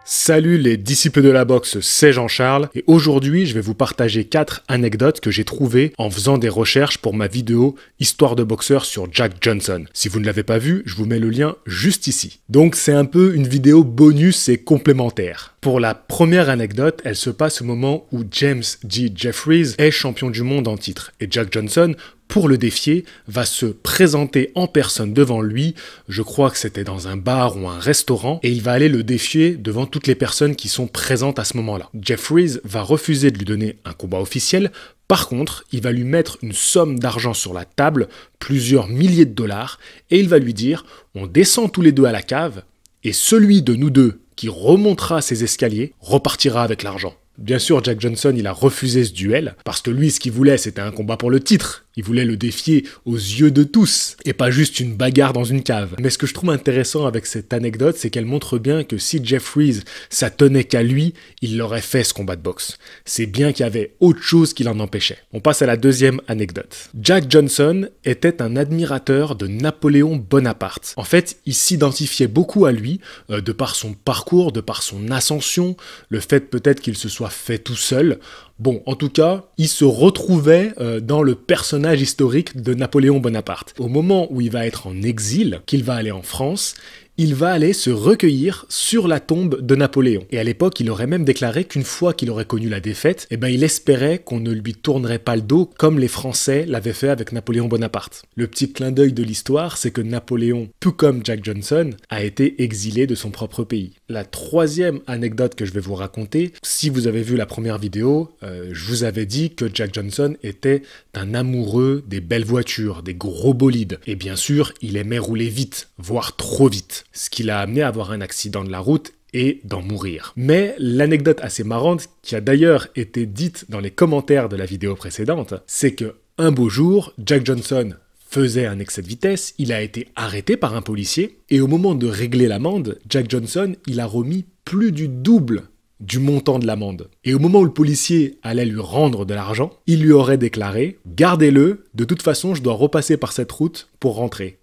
Salut les disciples de la boxe, c'est Jean-Charles et aujourd'hui je vais vous partager 4 anecdotes que j'ai trouvées en faisant des recherches pour ma vidéo Histoire de boxeur sur Jack Johnson. Si vous ne l'avez pas vu, je vous mets le lien juste ici. Donc c'est un peu une vidéo bonus et complémentaire. Pour la première anecdote, elle se passe au moment où James G. Jeffries est champion du monde en titre et Jack Johnson, pour le défier, va se présenter en personne devant lui, je crois que c'était dans un bar ou un restaurant, et il va aller le défier devant toutes les personnes qui sont présentes à ce moment-là. Jeffries va refuser de lui donner un combat officiel, par contre, il va lui mettre une somme d'argent sur la table, plusieurs milliers de dollars, et il va lui dire « on descend tous les deux à la cave, et celui de nous deux qui remontera ces escaliers repartira avec l'argent ». Bien sûr, Jack Johnson, il a refusé ce duel, parce que lui, ce qu'il voulait, c'était un combat pour le titre. Il voulait le défier aux yeux de tous, et pas juste une bagarre dans une cave. Mais ce que je trouve intéressant avec cette anecdote, c'est qu'elle montre bien que si Jeffries, ça tenait qu'à lui, il l'aurait fait ce combat de boxe. C'est bien qu'il y avait autre chose qui l'en empêchait. On passe à la deuxième anecdote. Jack Johnson était un admirateur de Napoléon Bonaparte. En fait, il s'identifiait beaucoup à lui, de par son parcours, de par son ascension, le fait peut-être qu'il se soit fait tout seul. Bon, en tout cas, il se retrouvait dans le personnage historique de Napoléon Bonaparte. Au moment où il va être en exil, qu'il va aller en France, il va aller se recueillir sur la tombe de Napoléon. Et à l'époque, il aurait même déclaré qu'une fois qu'il aurait connu la défaite, il espérait qu'on ne lui tournerait pas le dos comme les Français l'avaient fait avec Napoléon Bonaparte. Le petit clin d'œil de l'histoire, c'est que Napoléon, tout comme Jack Johnson, a été exilé de son propre pays. La troisième anecdote que je vais vous raconter, si vous avez vu la première vidéo, je vous avais dit que Jack Johnson était un amoureux des belles voitures, des gros bolides. Et bien sûr, il aimait rouler vite, voire trop vite. Ce qui l'a amené à avoir un accident de la route et d'en mourir. Mais l'anecdote assez marrante, qui a d'ailleurs été dite dans les commentaires de la vidéo précédente, c'est que un beau jour, Jack Johnson faisait un excès de vitesse, il a été arrêté par un policier, et au moment de régler l'amende, Jack Johnson, il a remis plus du double du montant de l'amende. Et au moment où le policier allait lui rendre de l'argent, il lui aurait déclaré « Gardez-le, de toute façon je dois repasser par cette route pour rentrer ».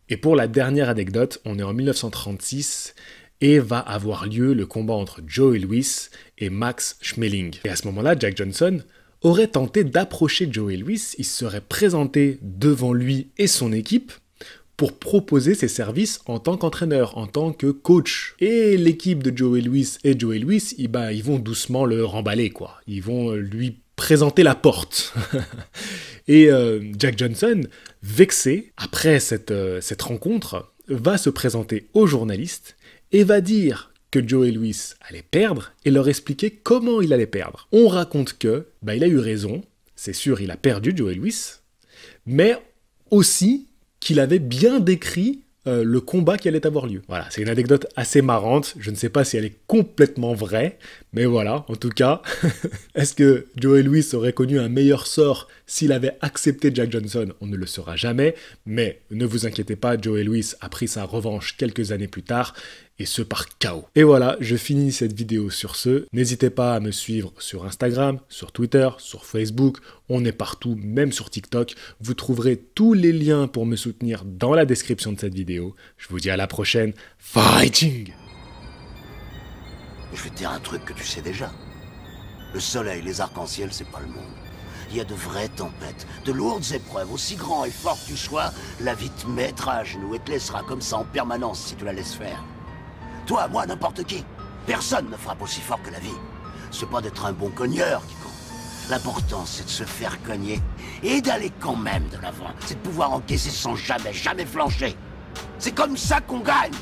Et pour la dernière anecdote, on est en 1936 et va avoir lieu le combat entre Joe Louis et Max Schmeling. Et à ce moment-là, Jack Johnson aurait tenté d'approcher Joe Louis, il se serait présenté devant lui et son équipe pour proposer ses services en tant qu'entraîneur, en tant que coach. Et l'équipe de Joe Louis et Joe Louis, ils vont doucement le remballer, quoi. Ils vont lui présenter la porte. Et Jack Johnson, vexé, après cette rencontre, va se présenter aux journalistes et va dire que Joe Louis allait perdre et leur expliquer comment il allait perdre. On raconte que, il a eu raison, c'est sûr, il a perdu Joe Louis, mais aussi qu'il avait bien décrit le combat qui allait avoir lieu. Voilà, c'est une anecdote assez marrante, je ne sais pas si elle est complètement vraie, mais voilà, en tout cas, est-ce que Joe Louis aurait connu un meilleur sort s'il avait accepté Jack Johnson? On ne le saura jamais, mais ne vous inquiétez pas, Joe Louis a pris sa revanche quelques années plus tard, et ce par KO. Et voilà, je finis cette vidéo sur ce. N'hésitez pas à me suivre sur Instagram, sur Twitter, sur Facebook, on est partout, même sur TikTok. Vous trouverez tous les liens pour me soutenir dans la description de cette vidéo. Je vous dis à la prochaine. Fighting! Je vais te dire un truc que tu sais déjà. Le soleil, les arcs-en-ciel, c'est pas le monde. Il y a de vraies tempêtes, de lourdes épreuves, aussi grand et fort que tu sois, la vie te mettra à genoux et te laissera comme ça en permanence si tu la laisses faire. Toi, moi, n'importe qui. Personne ne frappe aussi fort que la vie. C'est pas d'être un bon cogneur qui compte. L'important, c'est de se faire cogner et d'aller quand même de l'avant. C'est de pouvoir encaisser sans jamais flancher. C'est comme ça qu'on gagne.